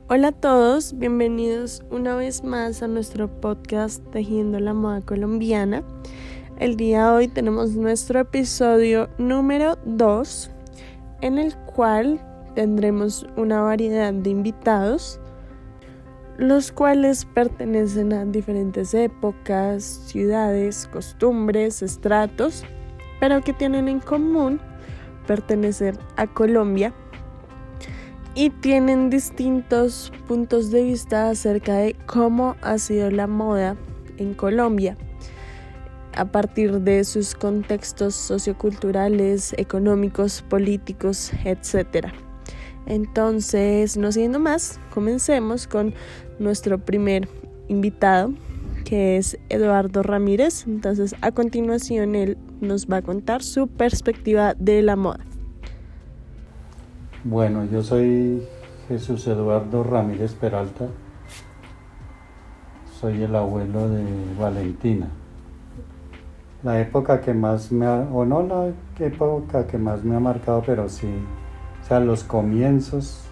Hola a todos, bienvenidos una vez más a nuestro podcast Tejiendo la Moda Colombiana. El día de hoy tenemos nuestro episodio número 2, en el cual tendremos una variedad de invitados, los cuales pertenecen a diferentes épocas, ciudades, costumbres, estratos, pero que tienen en común pertenecer a Colombia y tienen distintos puntos de vista acerca de cómo ha sido la moda en Colombia a partir de sus contextos socioculturales, económicos, políticos, etc. Entonces, no siendo más, comencemos con nuestro primer invitado, que es Eduardo Ramírez. Entonces, a continuación, él nos va a contar su perspectiva de la moda. Bueno, yo soy Jesús Eduardo Ramírez Peralta, soy el abuelo de Valentina. La época que más me ha, o no la época que más me ha marcado, pero sí, o sea, los comienzos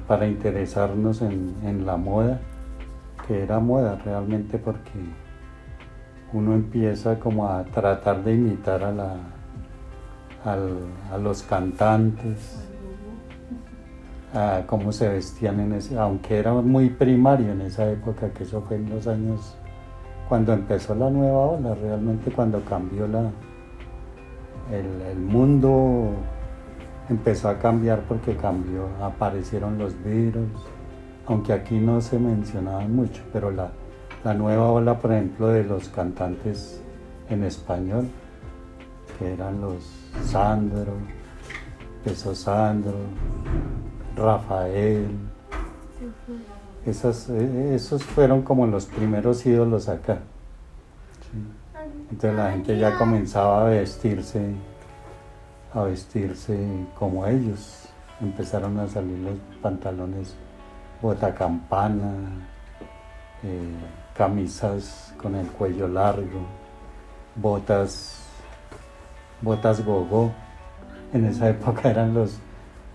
para interesarnos en la moda, que era moda realmente porque uno empieza como a tratar de imitar a los cantantes, a cómo se vestían aunque era muy primario en esa época, que eso fue en los años cuando empezó la nueva ola, realmente cuando cambió el mundo empezó a cambiar porque aparecieron los Beatles, aunque aquí no se mencionaban mucho, pero la nueva ola, por ejemplo, de los cantantes en español, que eran los Sandro, empezó Sandro, Rafael. Esos fueron como los primeros ídolos acá. ¿Sí? Entonces la gente ya comenzaba a vestirse como ellos. Empezaron a salir los pantalones botacampana, camisas con el cuello largo, botas gogó. En esa época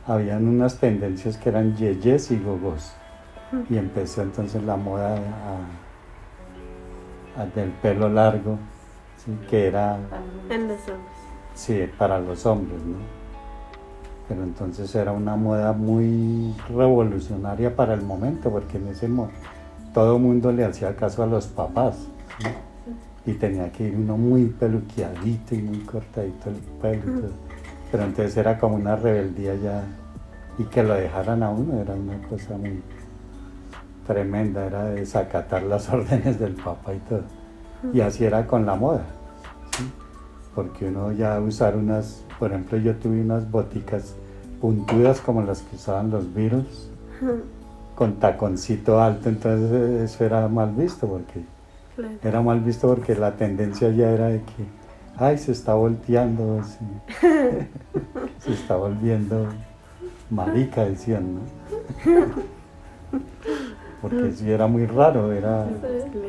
habían unas tendencias que eran yeyes y gogos. Y empezó entonces la moda del pelo largo, ¿sí? Que era En los hombres. Sí, para los hombres, ¿no? Pero entonces era una moda muy revolucionaria para el momento, porque en ese momento todo el mundo le hacía caso a los papás, ¿sí? Y tenía que ir uno muy peluqueadito y muy cortadito el pelo. Pero entonces era como una rebeldía ya, y que lo dejaran a uno era una cosa muy tremenda, era desacatar las órdenes del papá y todo. Y así era con la moda, ¿sí? Porque uno ya usar por ejemplo, yo tuve unas boticas puntudas como las que usaban los Beatles, con taconcito alto, entonces eso era mal visto porque la tendencia ya era de que se está volteando, ¿sí? Se está volviendo marica, decían, ¿no? Porque sí era muy raro,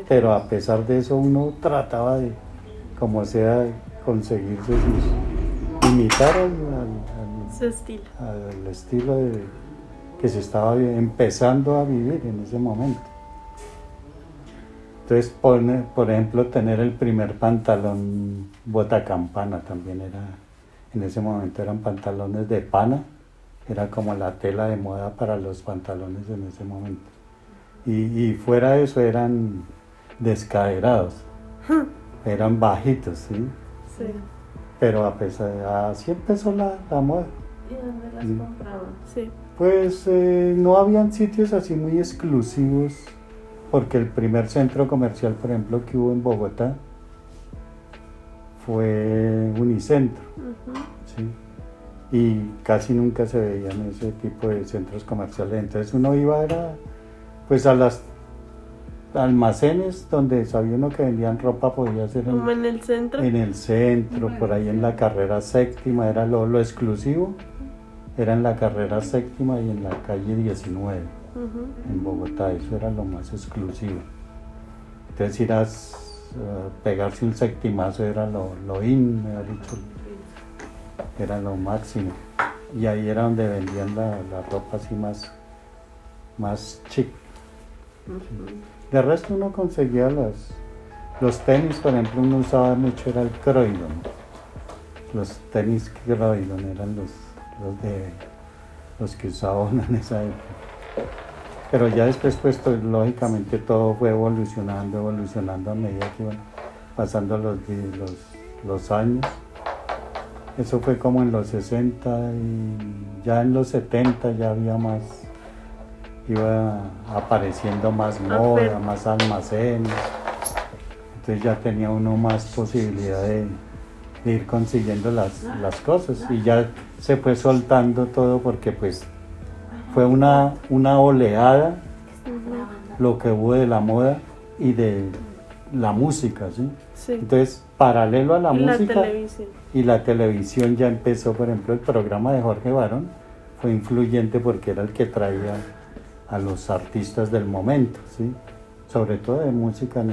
pero a pesar de eso uno trataba de, como sea, conseguirse imitar al estilo que se estaba empezando a vivir en ese momento. Entonces, por ejemplo, tener el primer pantalón botacampana también en ese momento eran pantalones de pana, era como la tela de moda para los pantalones en ese momento. Y fuera de eso eran descaderados, eran bajitos, ¿sí? Sí. Pero así empezó la moda. ¿Y dónde las compraban? Sí. Pues no habían sitios así muy exclusivos, porque el primer centro comercial, por ejemplo, que hubo en Bogotá fue Unicentro, ¿sí? Y casi nunca se veían ese tipo de centros comerciales. Entonces uno iba pues a las almacenes donde sabía uno que vendían ropa, podía ser ¿Como en el centro? En el centro, por ahí en la carrera séptima, era lo exclusivo, era en la carrera séptima y en la calle 19, en Bogotá, eso era lo más exclusivo. Entonces pegarse un septimazo era lo in, me ha dicho, era lo máximo. y ahí era donde vendían la ropa así más chic. De resto uno conseguía los tenis, por ejemplo, uno usaba mucho, era el Croydon. Los tenis Croydon eran los que usaba uno en esa época. Pero ya después, pues, lógicamente todo fue evolucionando a medida que iban pasando los años. Eso fue como en los 60 y ya en los 70 ya había más, iba apareciendo más moda, más almacenes. Entonces ya tenía uno más posibilidad de ir consiguiendo las cosas y ya se fue soltando todo porque pues fue una oleada lo que hubo de la moda y de la música, ¿sí? Sí. Entonces, paralelo a la música televisión. y la televisión ya empezó, por ejemplo, el programa de Jorge Barón fue influyente porque era el que traía a los artistas del momento, ¿sí? Sobre todo de música en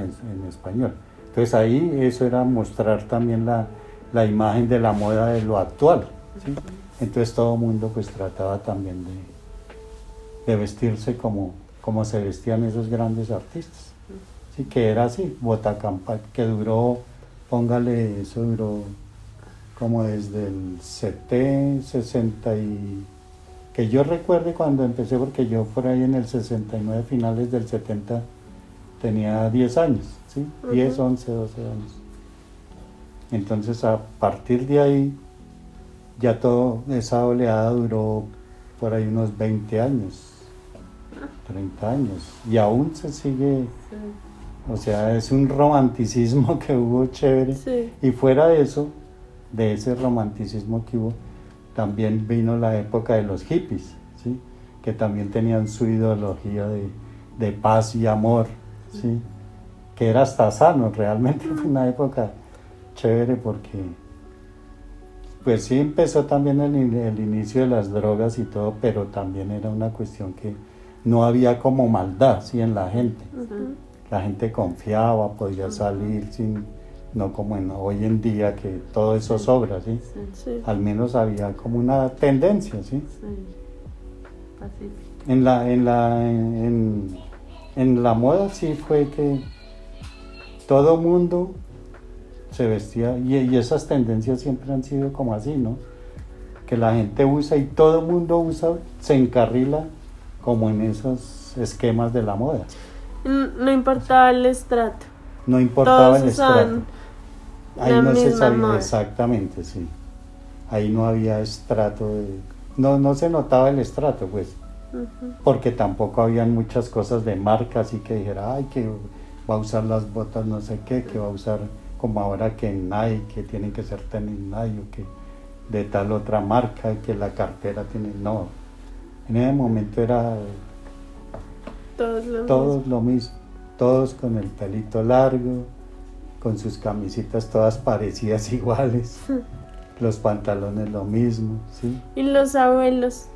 español. Entonces ahí eso era mostrar también la imagen de la moda de lo actual, ¿sí? Entonces todo el mundo pues trataba también de vestirse como se vestían esos grandes artistas. Sí, que era así, Botacampa, que duró, póngale, eso duró como desde el 60 y... que yo recuerde cuando empecé, porque yo por ahí en el 69, finales del 70, tenía 10 años, ¿sí? 10, 11, 12 años. Entonces a partir de ahí, ya toda esa oleada duró por ahí unos 20 años, 30 años, y aún se sigue... O sea, es un romanticismo que hubo chévere. Sí. Y fuera de eso, de ese romanticismo que hubo, también vino la época de los hippies, ¿sí? Que también tenían su ideología de paz y amor, ¿sí? Que era hasta sano, realmente fue una época chévere porque pues sí empezó también el inicio de las drogas y todo, pero también era una cuestión que no había como maldad, ¿sí? En la gente. La gente confiaba, podía salir no como hoy en día que todo eso sobra, ¿sí? Sí. Al menos había como una tendencia, ¿sí? Pacífico. En la moda sí fue que todo mundo se vestía y esas tendencias siempre han sido como así, ¿no? Que la gente usa y todo el mundo usa, se encarrila como en esos esquemas de la moda. No importaba el estrato. No importaba Todos el estrato. usaban Ahí la no se misma sabía moda. exactamente, sí. Ahí no había estrato, no se notaba el estrato, pues, porque tampoco habían muchas cosas de marca, así que dijera, ay, que va a usar las botas no sé qué, que va a usar como ahora que Nike, que tienen que ser tenis Nike, o que de tal otra marca, que la cartera tiene, no. En ese momento era todos lo mismo, todos con el pelito largo, con sus camisitas todas parecidas iguales, los pantalones lo mismo, ¿sí? Y los abuelos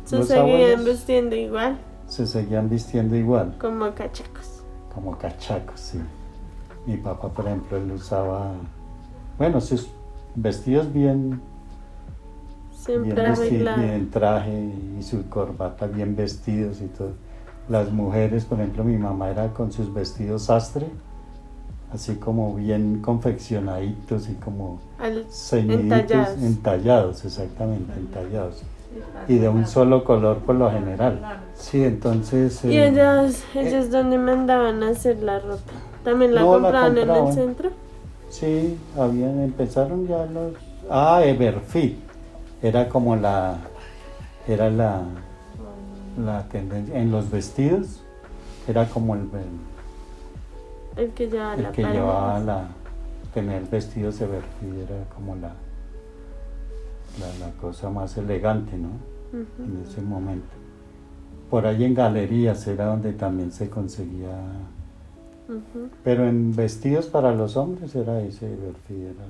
Los seguían abuelos vistiendo igual, se seguían vistiendo igual, como cachacos. como cachacos, sí. Mi papá, por ejemplo, él usaba, bueno, sus vestidos bien Siempre vestidos, arreglados. bien traje y su corbata bien vestidos y todo. Las mujeres, por ejemplo, mi mamá era con sus vestidos sastre, así como bien confeccionaditos y como ceñiditos, entallados, exactamente, entallados. Y de un solo color por lo general. Sí, entonces... ¿Y ellas dónde mandaban a hacer la ropa? ¿También la No, la compraban en el compraban. centro? Sí, empezaron ya los... Everfit, era como la tendencia, en los vestidos, era como El que llevaba el la que palma. llevaba tener vestidos Everfit, era como la cosa más elegante, ¿no? En ese momento. Por ahí en galerías era donde también se conseguía... Pero en vestidos para los hombres era ese Everfit, era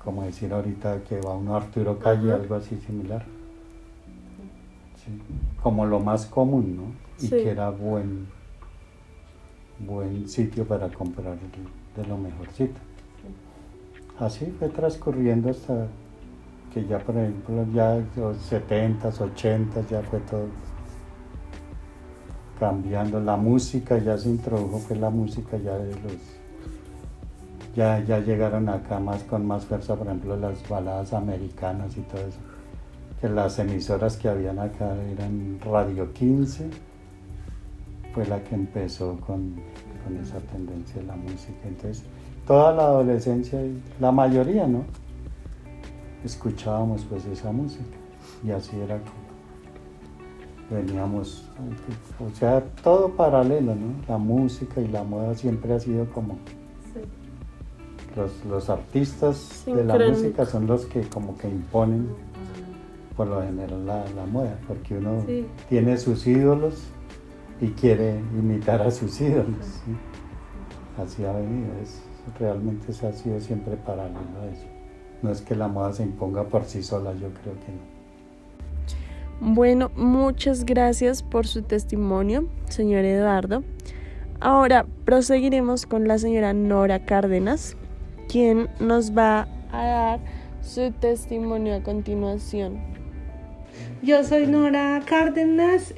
como decir ahorita que va uno a Arturo Calle, algo así similar. Sí, como lo más común, ¿no? Y Sí. que era buen sitio para comprar de lo mejorcito. Así fue transcurriendo que ya por ejemplo ya los 70s, 80s ya fue todo cambiando. La música ya se introdujo, pues la música ya de ya llegaron acá más con más fuerza, por ejemplo las baladas americanas y todo eso, que las emisoras que habían acá eran Radio 15, fue la que empezó con esa tendencia de la música. Entonces toda la adolescencia, la mayoría, ¿no?, escuchábamos pues esa música, y así era que veníamos, o sea, todo paralelo, ¿no? La música y la moda siempre ha sido como, los artistas de la música son los que como que imponen por lo general la moda, porque uno tiene sus ídolos y quiere imitar a sus ídolos, ¿sí? Así ha venido, realmente se ha sido siempre paralelo a eso. No es que la moda se imponga por sí sola, yo creo que no. Bueno, muchas gracias por su testimonio, señor Eduardo. Ahora proseguiremos con la señora Nora Cárdenas, quien nos va a dar su testimonio a continuación. Yo soy Nora Cárdenas,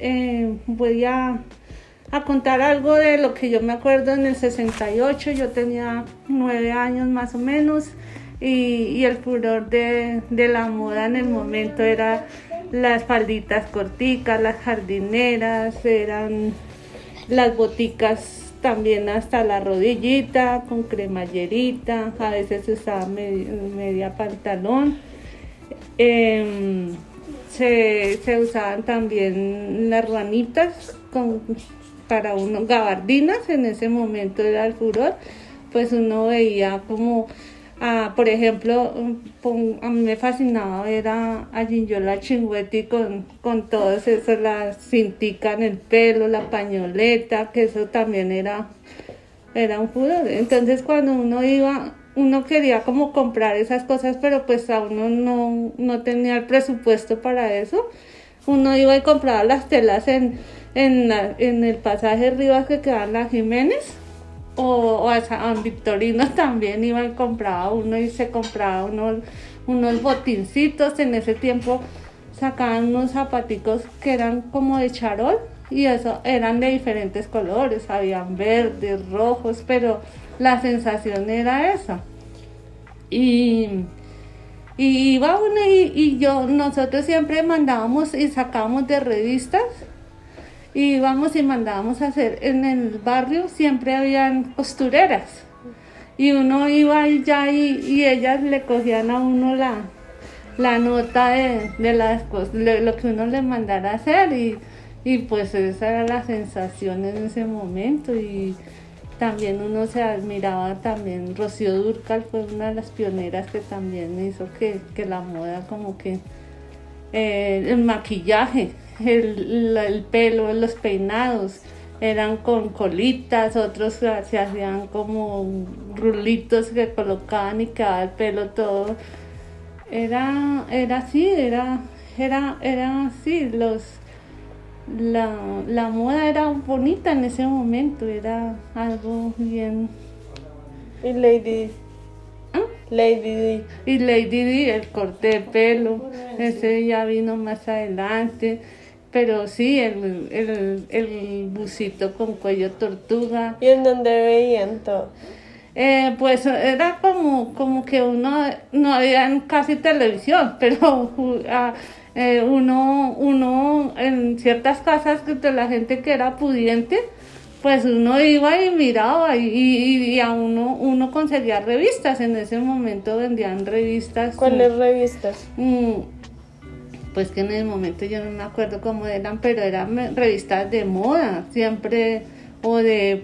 voy a contar algo de lo que yo me acuerdo en el 68, yo tenía 9 años más o menos, y el furor de la moda en el momento era las falditas corticas, las jardineras, eran las boticas también hasta la rodillita, con cremallerita, a veces se usaba media pantalón. Se usaban también las ranitas para uno, gabardinas, en ese momento era el furor, pues uno veía como, por ejemplo, a mí me fascinaba ver a Gingiola Cinquetti con todo eso, la cintica en el pelo, la pañoleta, que eso también era un furor. Entonces cuando uno iba, uno quería como comprar esas cosas, pero pues a uno no tenía el presupuesto para eso. Uno iba y compraba las telas en el pasaje Rivas que quedaba en la Jiménez, o a San Victorino también iba y compraba uno, y se compraba unos botincitos. En ese tiempo sacaban unos zapaticos que eran como de charol, y eso eran de diferentes colores, habían verdes, rojos, pero la sensación era esa. Y iba uno nosotros siempre mandábamos y sacábamos de revistas, y íbamos y mandábamos a hacer en el barrio, siempre habían costureras, y uno iba y ellas le cogían a uno la nota de lo que uno le mandara a hacer, y pues esa era la sensación en ese momento. Y también uno se admiraba, también Rocío Dúrcal fue una de las pioneras que también hizo que la moda, como que el maquillaje, el pelo, los peinados eran con colitas, otros se hacían como rulitos que colocaban y quedaba el pelo todo. Era así, la moda era bonita en ese momento, era algo bien. Y Lady Di. Y Lady Di, el corte de pelo, ese ya vino más adelante, pero sí, el busito con cuello tortuga. ¿Y en dónde veían todo? Pues era como que uno, no había casi televisión, pero uno en ciertas casas de la gente que era pudiente, pues uno iba y miraba, y a uno conseguía revistas. En ese momento vendían revistas. ¿Cuáles revistas? Pues que en el momento yo no me acuerdo cómo eran, pero eran revistas de moda, siempre, o donde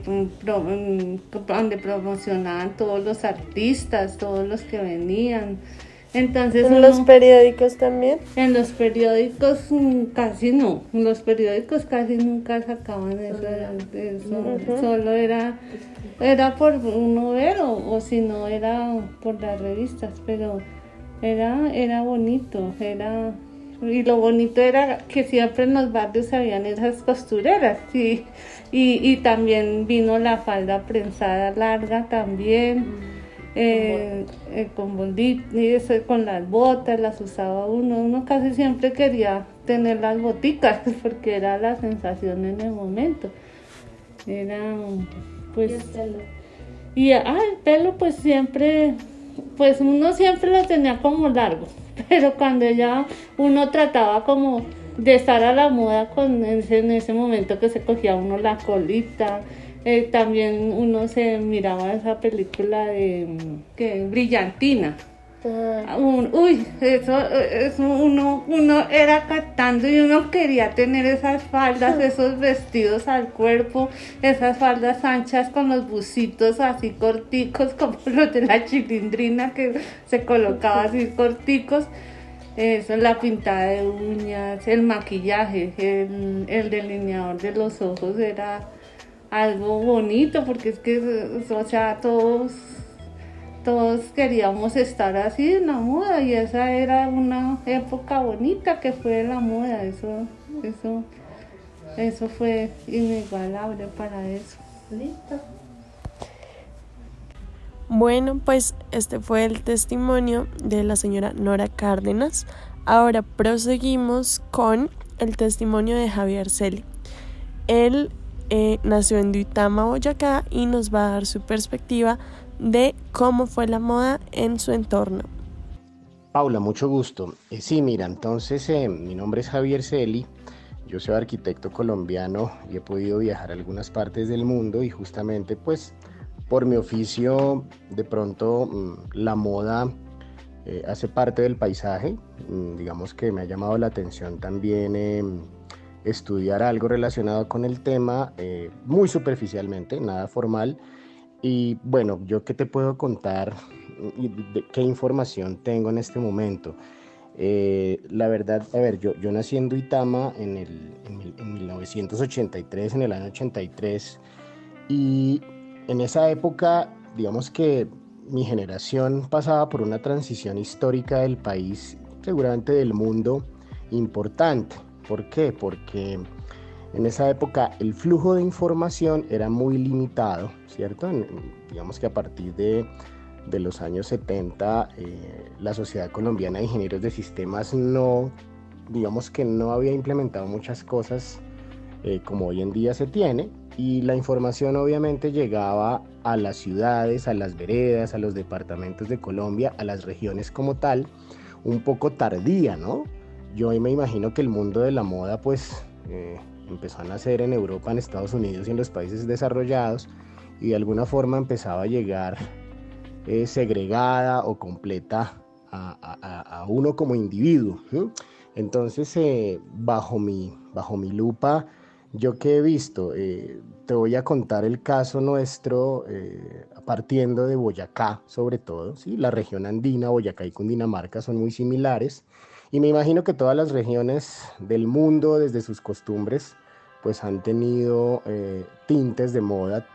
promocionaban todos los artistas, todos los que venían. Entonces, ¿En los periódicos también? En los periódicos casi no, en los periódicos casi nunca sacaban eso, solo era por uno ver, o si no era por las revistas, pero era bonito, y lo bonito era que siempre en los barrios habían esas costureras, y también vino la falda prensada larga también. con bolitas, con las botas, las usaba uno casi siempre quería tener las boticas porque era la sensación en el momento. Era pues... el pelo pues siempre, pues uno siempre lo tenía como largo, pero cuando ya uno trataba como de estar a la moda en ese momento que se cogía uno la colita. También uno se miraba esa película de Brillantina. Eso uno era captando y uno quería tener esas faldas, esos vestidos al cuerpo, esas faldas anchas con los bucitos así corticos como los de la Chilindrina que se colocaba así corticos. Eso, la pintada de uñas, el maquillaje, el delineador de los ojos era algo bonito porque es que, o sea, todos queríamos estar así en la moda y esa era una época bonita que fue la moda, eso fue inigualable para eso. Listo. Bueno, pues este fue el testimonio de la señora Nora Cárdenas. Ahora proseguimos con el testimonio de Javier Celi. Él nació en Duitama, Boyacá, y nos va a dar su perspectiva de cómo fue la moda en su entorno. Paula, mucho gusto. Sí, mira, entonces mi nombre es Javier Celi, yo soy arquitecto colombiano y he podido viajar a algunas partes del mundo y justamente pues por mi oficio de pronto la moda hace parte del paisaje. Digamos que me ha llamado la atención también estudiar algo relacionado con el tema muy superficialmente, nada formal. Y bueno, yo qué te puedo contar, de qué información tengo en este momento. La verdad, a ver, yo nací en Duitama en 1983, en el año 83, y en esa época, digamos que mi generación pasaba por una transición histórica del país, seguramente del mundo, importante. ¿Por qué? Porque en esa época el flujo de información era muy limitado, ¿cierto? Digamos que a partir de los años 70, la Sociedad Colombiana de Ingenieros de Sistemas digamos que no había implementado muchas cosas como hoy en día se tiene, y la información obviamente llegaba a las ciudades, a las veredas, a los departamentos de Colombia, a las regiones como tal, un poco tardía, ¿no? Yo me imagino que el mundo de la moda pues empezó a nacer en Europa, en Estados Unidos y en los países desarrollados, y de alguna forma empezaba a llegar segregada o completa a uno como individuo. Entonces, bajo mi lupa, ¿yo qué he visto? Te voy a contar el caso nuestro, partiendo de Boyacá, sobre todo, ¿sí? La región andina, Boyacá y Cundinamarca son muy similares, y me imagino que todas las regiones del mundo, desde sus costumbres, pues han tenido tintes de moda,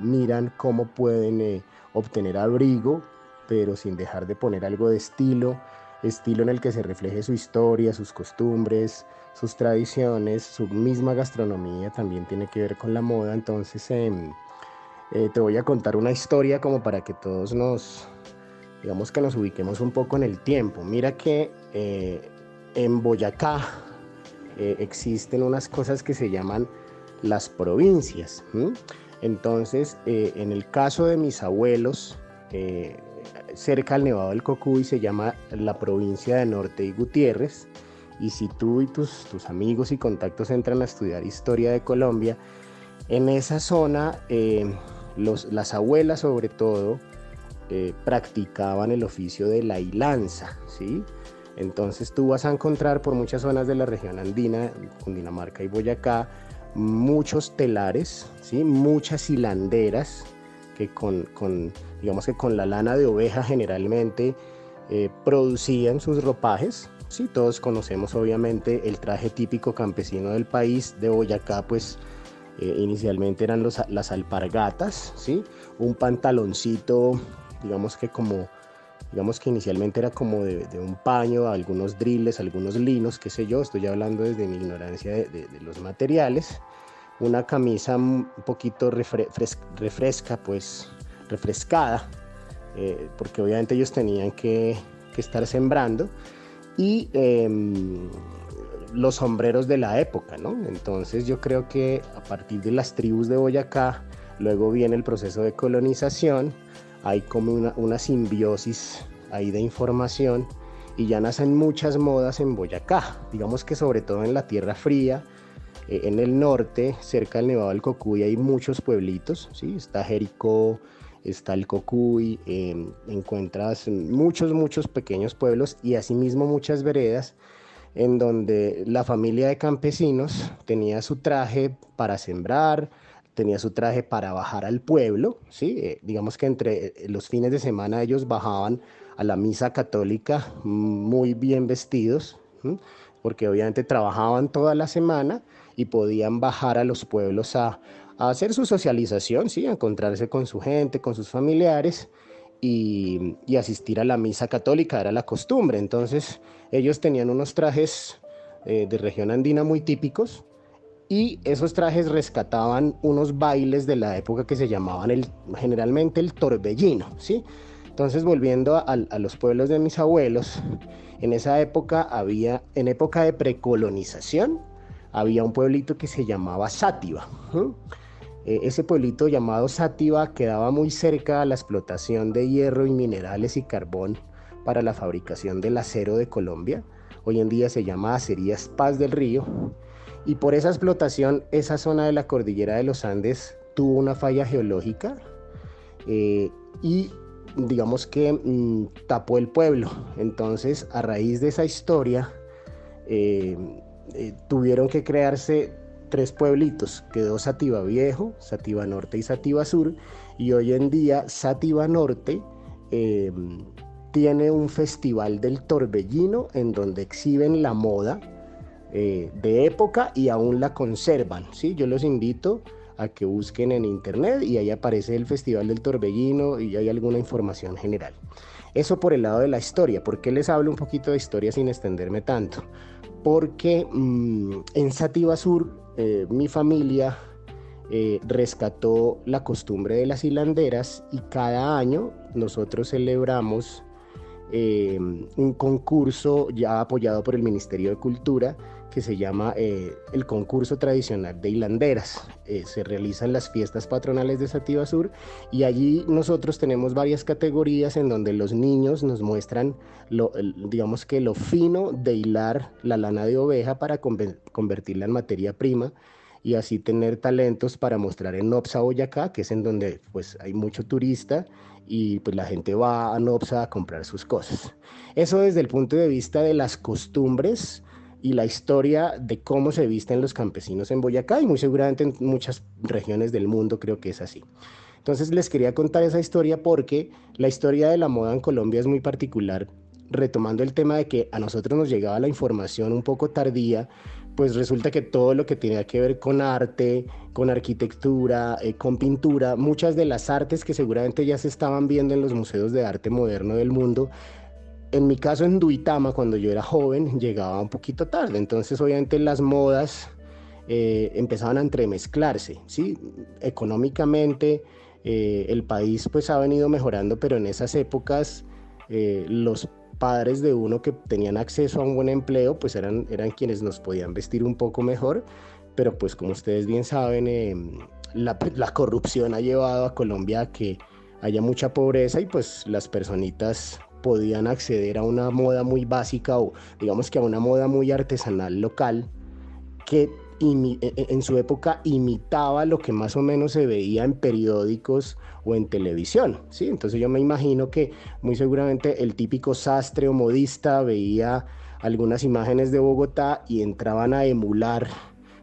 miran cómo pueden obtener abrigo, pero sin dejar de poner algo de estilo en el que se refleje su historia, sus costumbres, sus tradiciones, su misma gastronomía también tiene que ver con la moda. Entonces te voy a contar una historia como para que todos digamos que nos ubiquemos un poco en el tiempo. Mira que en Boyacá existen unas cosas que se llaman las provincias. Entonces, en el caso de mis abuelos, cerca al Nevado del Cocuy se llama la provincia de Norte y Gutiérrez, y si tú y tus amigos y contactos entran a estudiar historia de Colombia, en esa zona las abuelas sobre todo practicaban el oficio de la hilanza, ¿sí? Entonces tú vas a encontrar por muchas zonas de la región andina, Cundinamarca y Boyacá, muchos telares, ¿sí? Muchas hilanderas que digamos que con la lana de oveja generalmente producían sus ropajes. Sí, todos conocemos obviamente el traje típico campesino del país. De Boyacá pues inicialmente eran las alpargatas, ¿sí? Un pantaloncito, digamos que inicialmente era como de un paño, algunos driles, algunos linos, qué sé yo, estoy hablando desde mi ignorancia de los materiales. Una camisa un poquito refrescada, porque obviamente ellos tenían que estar sembrando, y los sombreros de la época, ¿no? Entonces yo creo que a partir de las tribus de Boyacá, luego viene el proceso de colonización, hay como una simbiosis ahí de información, y ya nacen muchas modas en Boyacá, digamos que sobre todo en la Tierra Fría, en el norte, cerca del Nevado del Cocuy, hay muchos pueblitos, ¿sí? Está Jericó, está el Cocuy, encuentras muchos pequeños pueblos y asimismo muchas veredas en donde la familia de campesinos tenía su traje para sembrar, tenía su traje para bajar al pueblo, ¿sí? Digamos que entre los fines de semana ellos bajaban a la misa católica muy bien vestidos, ¿sí? Porque obviamente trabajaban toda la semana y podían bajar a los pueblos a hacer su socialización, ¿sí? A encontrarse con su gente, con sus familiares y asistir a la misa católica, era la costumbre. Entonces ellos tenían unos trajes de región andina muy típicos, y esos trajes rescataban unos bailes de la época que se llamaban generalmente el torbellino, ¿sí? Entonces, volviendo a los pueblos de mis abuelos, en esa época en época de precolonización, había un pueblito que se llamaba Sátiva. Ese pueblito llamado Sátiva quedaba muy cerca a la explotación de hierro y minerales y carbón para la fabricación del acero de Colombia. Hoy en día se llama Acerías Paz del Río. Y por esa explotación, esa zona de la cordillera de los Andes tuvo una falla geológica y digamos que tapó el pueblo. Entonces, a raíz de esa historia, tuvieron que crearse 3 pueblitos. Quedó Sátiva Viejo, Sátiva Norte y Sátiva Sur. Y hoy en día Sátiva Norte tiene un festival del torbellino en donde exhiben la moda de época y aún la conservan, ¿sí? Yo los invito a que busquen en internet y ahí aparece el Festival del Torbellino y hay alguna información general. Eso por el lado de la historia. ¿Por qué les hablo un poquito de historia sin extenderme tanto? Porque en Sátiva Sur mi familia rescató la costumbre de las hilanderas y cada año nosotros celebramos un concurso ya apoyado por el Ministerio de Cultura que se llama el concurso tradicional de hilanderas. Se realizan las fiestas patronales de Sátiva Sur y allí nosotros tenemos varias categorías en donde los niños nos muestran digamos que lo fino de hilar la lana de oveja para convertirla en materia prima y así tener talentos para mostrar en Nopsa, Boyacá, que es en donde pues hay mucho turista y pues la gente va a Nopsa a comprar sus cosas. Eso desde el punto de vista de las costumbres y la historia de cómo se visten los campesinos en Boyacá y muy seguramente en muchas regiones del mundo creo que es así. Entonces les quería contar esa historia porque la historia de la moda en Colombia es muy particular, retomando el tema de que a nosotros nos llegaba la información un poco tardía, pues resulta que todo lo que tenía que ver con arte, con arquitectura, con pintura, muchas de las artes que seguramente ya se estaban viendo en los museos de arte moderno del mundo, en mi caso en Duitama, cuando yo era joven, llegaba un poquito tarde. Entonces obviamente las modas empezaban a entremezclarse, ¿sí? Económicamente el país pues ha venido mejorando, pero en esas épocas los padres de uno que tenían acceso a un buen empleo pues eran quienes nos podían vestir un poco mejor, pero pues como ustedes bien saben la corrupción ha llevado a Colombia a que haya mucha pobreza y pues las personitas podían acceder a una moda muy básica o digamos que a una moda muy artesanal local que en su época imitaba lo que más o menos se veía en periódicos o en televisión, ¿sí? Entonces yo me imagino que muy seguramente el típico sastre o modista veía algunas imágenes de Bogotá y entraban a emular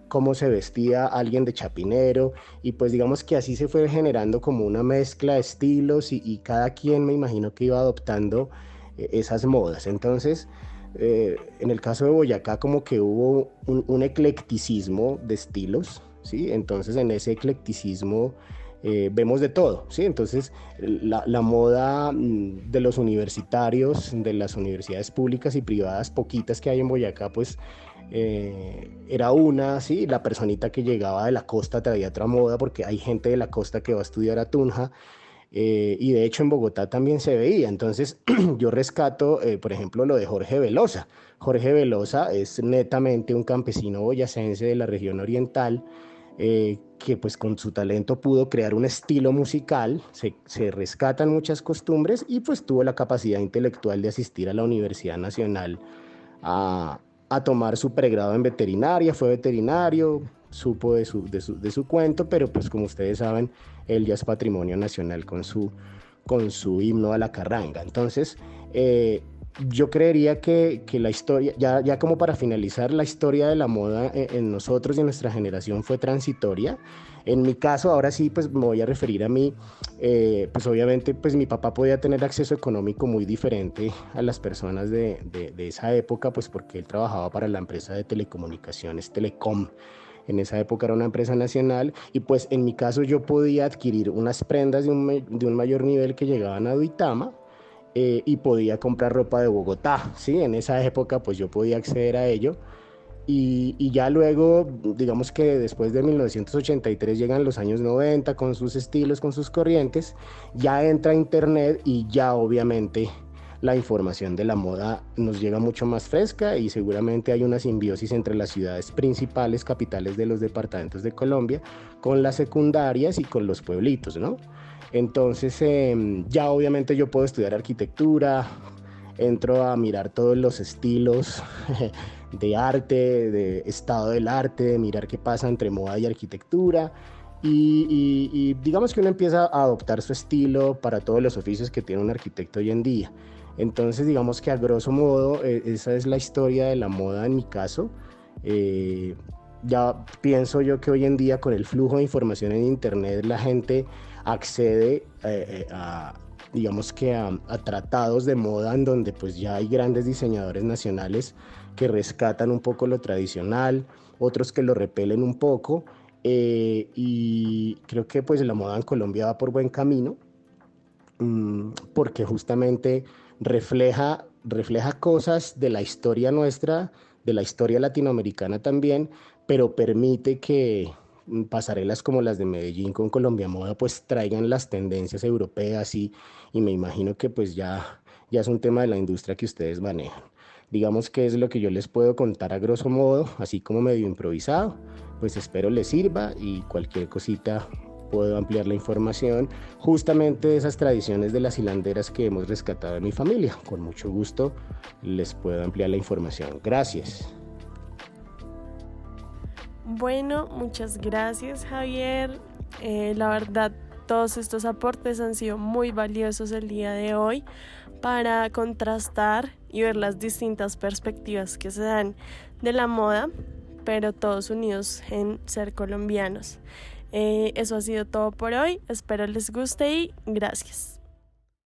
cómo se vestía alguien de Chapinero y pues digamos que así se fue generando como una mezcla de estilos y cada quien me imagino que iba adoptando esas modas. Entonces en el caso de Boyacá como que hubo un eclecticismo de estilos, ¿sí? Entonces en ese eclecticismo vemos de todo, ¿sí? Entonces la moda de los universitarios, de las universidades públicas y privadas, poquitas que hay en Boyacá, pues era una, ¿sí? La personita que llegaba de la costa traía otra moda porque hay gente de la costa que va a estudiar a Tunja. y de hecho en Bogotá también se veía. Entonces yo rescato, por ejemplo, lo de Jorge Velosa. Jorge Velosa es netamente un campesino boyacense de la región oriental, que pues con su talento pudo crear un estilo musical, se rescatan muchas costumbres y pues tuvo la capacidad intelectual de asistir a la Universidad Nacional a tomar su pregrado en veterinaria, fue veterinario, supo de su cuento, pero pues como ustedes saben, él ya es patrimonio nacional con su himno a la carranga. Entonces, yo creería que la historia, ya como para finalizar, la historia de la moda en nosotros y en nuestra generación fue transitoria. En mi caso, ahora sí, pues me voy a referir a mí, pues obviamente pues mi papá podía tener acceso económico muy diferente a las personas de esa época, pues porque él trabajaba para la empresa de telecomunicaciones Telecom. En esa época era una empresa nacional y pues en mi caso yo podía adquirir unas prendas de un mayor nivel que llegaban a Duitama, y podía comprar ropa de Bogotá, ¿sí? En esa época pues yo podía acceder a ello y ya luego, digamos que después de 1983 llegan los años 90 con sus estilos, con sus corrientes, ya entra internet y ya obviamente la información de la moda nos llega mucho más fresca y seguramente hay una simbiosis entre las ciudades principales, capitales de los departamentos de Colombia, con las secundarias y con los pueblitos, ¿no? Entonces, ya obviamente yo puedo estudiar arquitectura, entro a mirar todos los estilos de arte, de estado del arte, de mirar qué pasa entre moda y arquitectura. Y digamos que uno empieza a adoptar su estilo para todos los oficios que tiene un arquitecto hoy en día. Entonces, digamos que a grosso modo, esa es la historia de la moda en mi caso. Ya pienso yo que hoy en día con el flujo de información en internet la gente accede digamos que a tratados de moda en donde pues ya hay grandes diseñadores nacionales que rescatan un poco lo tradicional, otros que lo repelen un poco, y creo que pues la moda en Colombia va por buen camino, porque justamente refleja cosas de la historia nuestra, de la historia latinoamericana también, pero permite que pasarelas como las de Medellín con Colombia Moda pues traigan las tendencias europeas y me imagino que pues ya es un tema de la industria que ustedes manejan. Digamos que es lo que yo les puedo contar a grosso modo, así como medio improvisado, pues espero les sirva y cualquier cosita puedo ampliar la información justamente de esas tradiciones de las hilanderas que hemos rescatado de mi familia. Con mucho gusto les puedo ampliar la información. Gracias. Bueno, muchas gracias, Javier. La verdad, todos estos aportes han sido muy valiosos el día de hoy para contrastar y ver las distintas perspectivas que se dan de la moda, pero todos unidos en ser colombianos. Eso ha sido todo por hoy. Espero les guste y gracias.